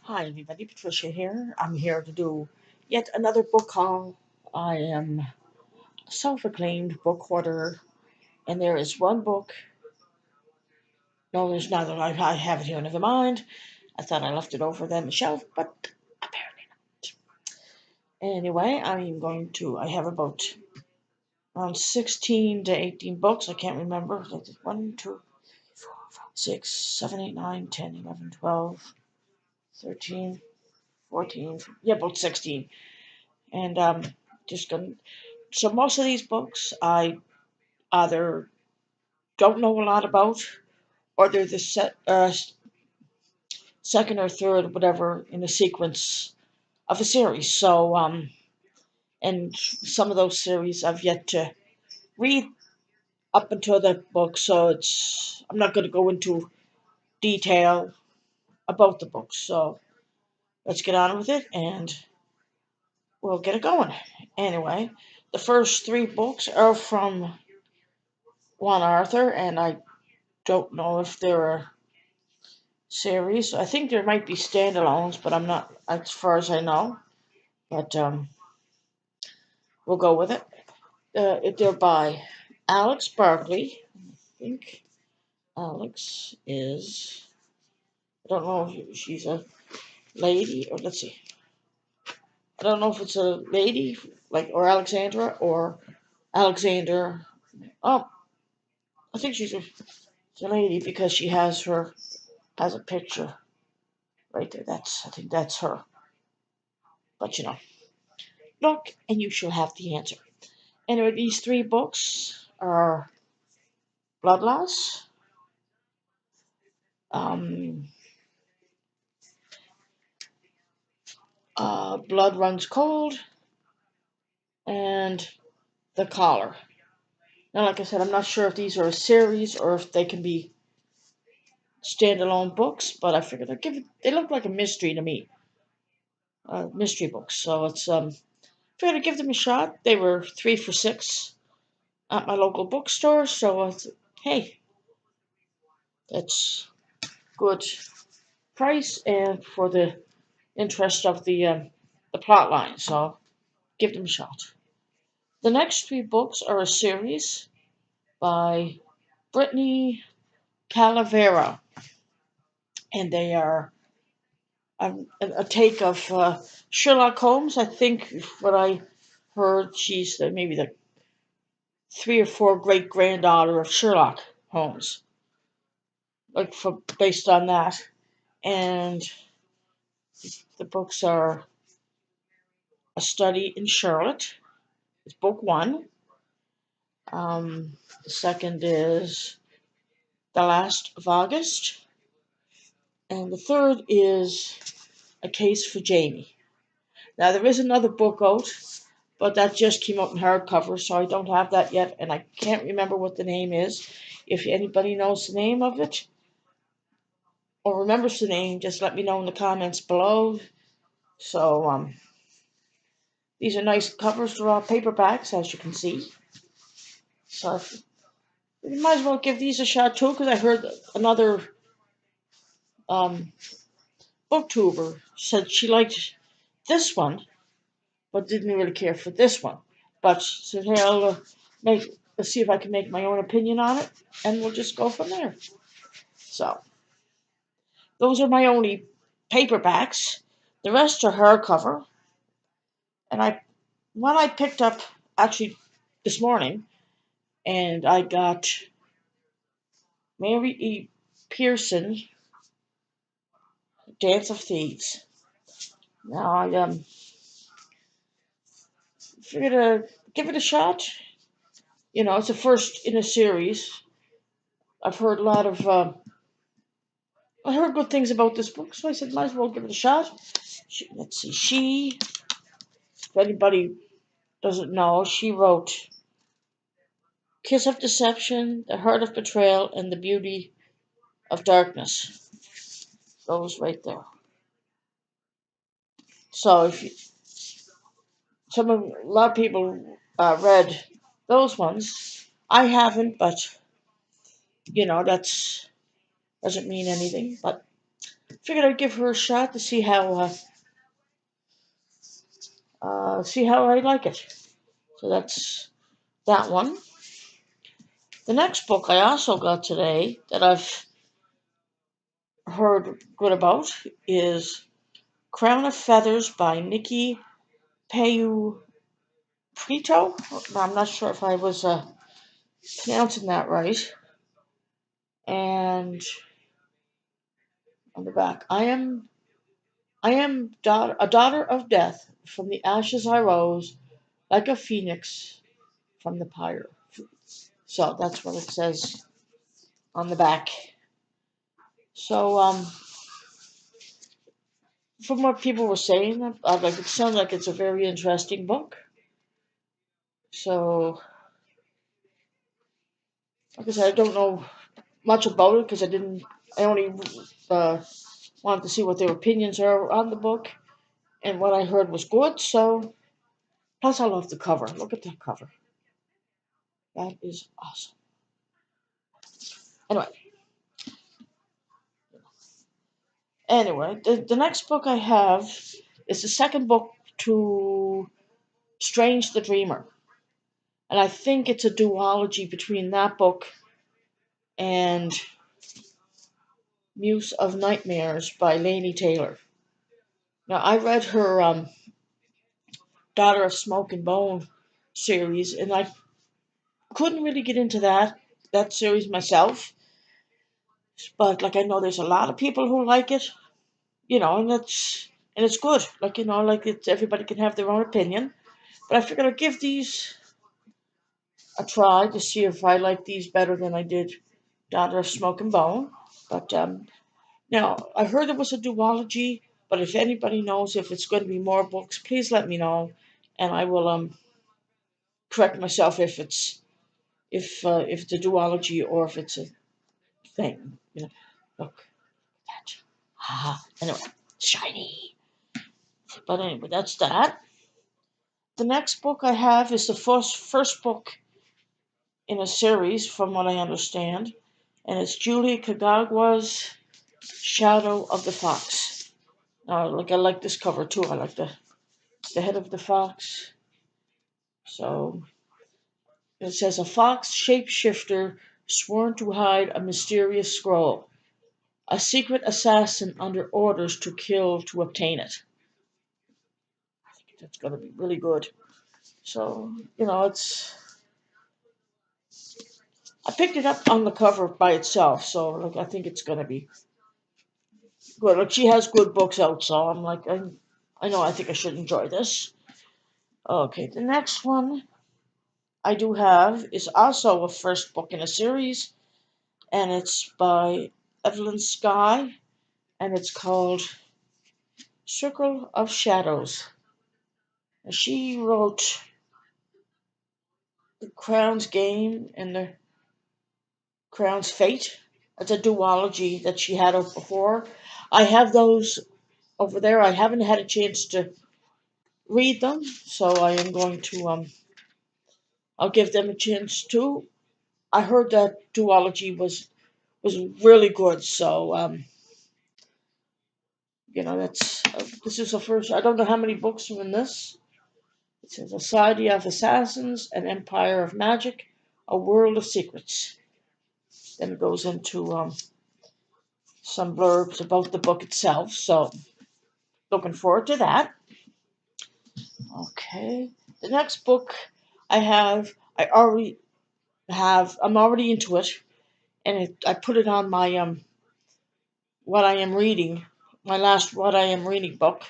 Hi everybody, Patricia here. I'm here to do yet another book haul. I am a self-acclaimed book hoarder, and there is one book. No, there's not. I have it here. Never mind. I thought I left it over there on the shelf, but apparently not. Anyway, I'm going to. I have about around 16 to 18 books. I can't remember. Like 1, 2, 4, 5, 6, 7, 8, 9, 10, 11, 12, 13, 14. Yeah, about 16. And just gonna. So most of these books I either don't know a lot about, or they're the second or third, whatever, in the sequence of a series. So and some of those series I've yet to read up until that book. So I'm not going to go into detail about the books. So let's get on with it, and we'll get it going. Anyway, the first three books are from one author, and I don't know if they're a series. I think there might be standalones, but I'm not, as far as I know. But we'll go with it. They're by Alex Barclay. I think Alex is. I don't know if she's a lady, or let's see. I don't know if it's a lady, like, or Alexandra, or Alexander. Oh, I think she's a lady because she has a picture right there. I think that's her. But look, and you shall have the answer. Anyway, these three books are Blood Loss, um, Blood Runs Cold, and The Collar. Now, like I said, I'm not sure if these are a series or if they can be standalone books, but I figured they look like a mystery to me, mystery books. So figured I'd give them a shot. They were 3 for $6 at my local bookstore, so I thought, hey, that's good price and for the interest of the plot line. So give them a shot. The next three books are a series by Brittany Calavera, and they are a take of Sherlock Holmes. I think what I heard, she's maybe the three or four great granddaughter of Sherlock Holmes, like based on that. And the books are A Study in Charlotte. It's book one. The second is The Last of August. And the third is A Case for Jamie. Now, there is another book out, but that just came out in hardcover, so I don't have that yet, and I can't remember what the name is. If anybody knows the name of it or remembers the name, just let me know in the comments below. So, these are nice covers. They're all paperbacks, as you can see. So, you might as well give these a shot too, because I heard another um, booktuber said she liked this one, but didn't really care for this one. But she said, hey, let's see if I can make my own opinion on it, and we'll just go from there. So, those are my only paperbacks. The rest are hardcover, and one I picked up actually this morning, and I got Mary E. Pearson, Dance of Thieves. Now I figured to give it a shot. It's the first in a series. I've heard a lot of I heard good things about this book, so I said might as well give it a shot. Let's see. If anybody doesn't know, she wrote Kiss of Deception, The Heart of Betrayal, and The Beauty of Darkness. Those right there. So if you, a lot of people read those ones. I haven't, but that's doesn't mean anything. But figured I'd give her a shot to see how I like it. So that's that one. The next book I also got today that I've heard good about is Crown of Feathers by Nikki Payu Prito. I'm not sure if I was pronouncing that right. And on the back, I am a daughter of death. From the ashes I rose, like a phoenix from the pyre. So that's what it says on the back. So from what people were saying, like it sounds like it's a very interesting book. So, like I said, I don't know much about it because I didn't. I only uh, wanted to see what their opinions are on the book, and what I heard was good. So, plus I love the cover. Look at that cover. That is awesome. Anyway, the next book I have is the second book to Strange the Dreamer, and I think it's a duology between that book and Muse of Nightmares by Laini Taylor. Now, I read her Daughter of Smoke and Bone series, and I couldn't really get into that series myself. But like I know there's a lot of people who like it, and it's good. Like like it's everybody can have their own opinion. But I figured I'd give these a try to see if I like these better than I did Daughter of Smoke and Bone. But now I heard it was a duology. But if anybody knows if it's going to be more books, please let me know, and I will correct myself if it's a duology or if it's a thing. Look at that. Anyway, shiny. But anyway, that's that. The next book I have is the first book in a series, from what I understand, and it's Julie Kagawa's Shadow of the Fox. I like this cover too. I like the head of the fox. So it says a fox shapeshifter sworn to hide a mysterious scroll. A secret assassin under orders to kill to obtain it. I think that's going to be really good. So, I picked it up on the cover by itself, so like I think it's going to be good. Like she has good books out, so I'm like, I know I think I should enjoy this. Okay, the next one I do have is also a first book in a series, and it's by Evelyn Sky, and it's called Circle of Shadows. She wrote The Crown's Game and The Crown's Fate. It's a duology that she had out before. I have those over there. I haven't had a chance to read them, so I am going to I'll give them a chance too. I heard that duology was really good, so that's this is the first. I don't know how many books are in this. It says a society of assassins, an empire of magic, a world of secrets. Then it goes into some blurbs about the book itself. So looking forward to that. Okay. The next book I have, I'm already into it, and I put it on my what I am reading, my last what I am reading book,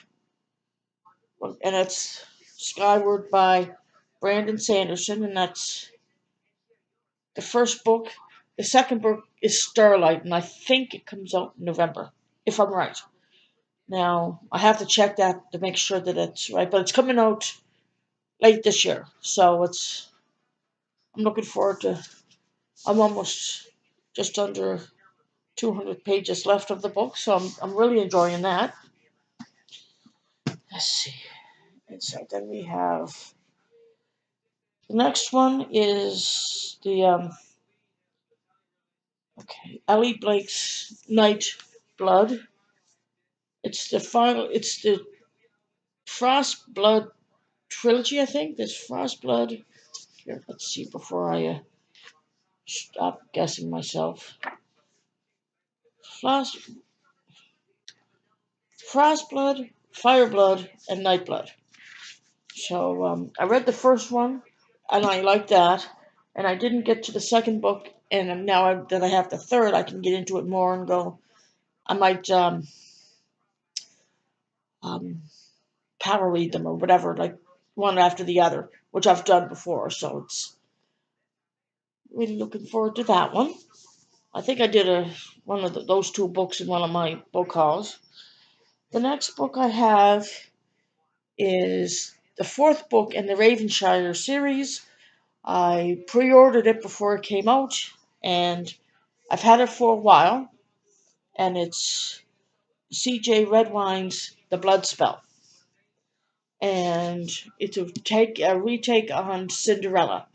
and it's Skyward by Brandon Sanderson, and that's the first book. The second book is Starlight, and I think it comes out in November, if I'm right. Now, I have to check that to make sure that it's right, but it's coming out late this year. So I'm looking forward to, I'm almost just under 200 pages left of the book, so I'm really enjoying that. Let's see. And so then we have, the next one is Ellie Blake's Night Blood. It's the final. It's the Frost Blood trilogy, I think. There's Frost Blood. Here, let's see before I stop guessing myself. Frost, Frost Blood, Fire Blood, and Night Blood. So I read the first one, and I liked that. And I didn't get to the second book, and now that I have the third, I can get into it more and go. I might um, power read them or whatever, like one after the other, which I've done before. So it's really looking forward to that one. I think I did one of those two books in one of my book hauls. The next book I have is the fourth book in the Ravenshire series. I pre-ordered it before it came out, and I've had it for a while. And it's C.J. Redwine's The Blood Spell, and it's a retake on Cinderella,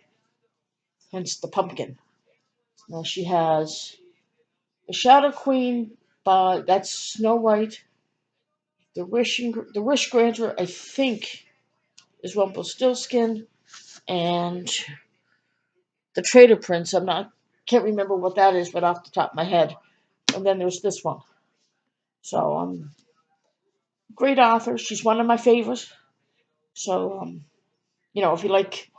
hence the pumpkin. Now she has the Shadow Queen, but that's Snow White. The Wish Granter, I think, is Rumpelstiltskin, and the Traitor Prince. Can't remember what that is, but off the top of my head. And then there's this one. So great author. She's one of my favorites. So if you like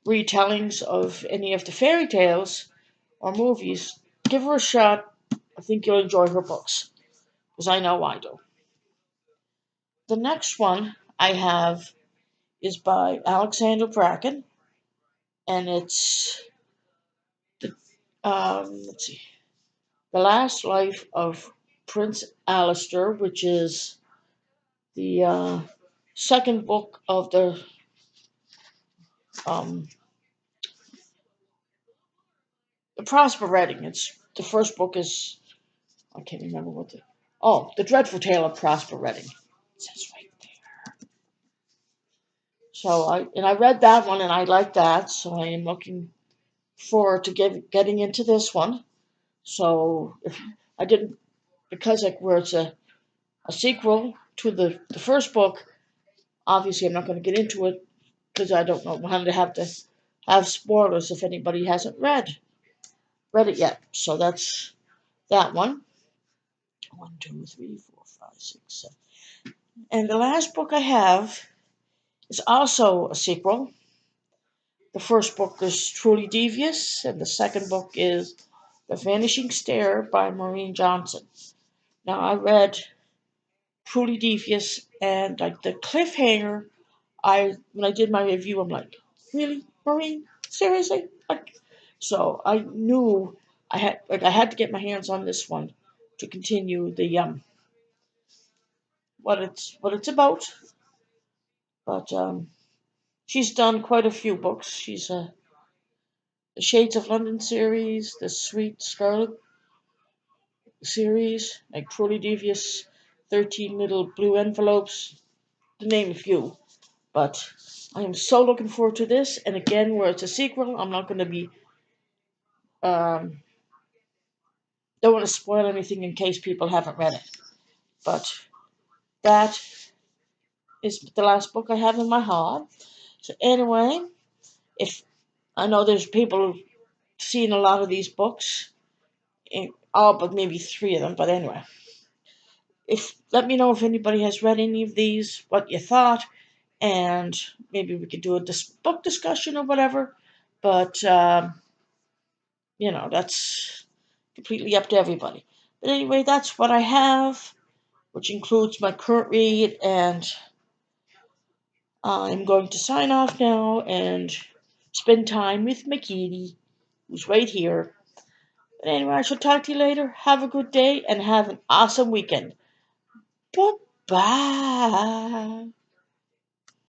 retellings of any of the fairy tales or movies, give her a shot. I think you'll enjoy her books, because I know I do. The next one I have is by Alexander Bracken, and it's the let's see, The Last Life of Prince Alistair, which is the second book of um, the Prosper Redding. It's the first book is I can't remember the Dreadful Tale of Prosper Redding. It says right there. So I read that one and I liked that, so I am looking forward to getting into this one. So if I didn't because where it's a sequel to the first book, obviously I'm not going to get into it because I don't know how to have spoilers if anybody hasn't read it yet. So that's that one. 1, 2, 3, 4, 5, 6, 7. And the last book I have is also a sequel. The first book is Truly Devious, and the second book is The Vanishing Star by Maureen Johnson. Now, I read Truly Devious, and like the cliffhanger, when I did my review, I'm like, really, Maureen? Seriously? So I knew I had to get my hands on this one to continue the what it's about. But she's done quite a few books. She's the Shades of London series, the Sweet Scarlet series, like Truly Devious, 13 Little Blue Envelopes, to name a few. But I am so looking forward to this. And again, where it's a sequel, I'm not going to be um, don't want to spoil anything in case people haven't read it. But that is the last book I have in my haul. So anyway, if I know there's people who've seen a lot of these books, all but maybe 3 of them. But anyway, let me know if anybody has read any of these, what you thought, and maybe we could do a book discussion or whatever. But that's completely up to everybody. But anyway, that's what I have, which includes my current read, and I'm going to sign off now and spend time with my kitty, who's right here. But anyway, I shall talk to you later. Have a good day and have an awesome weekend. Bye-bye.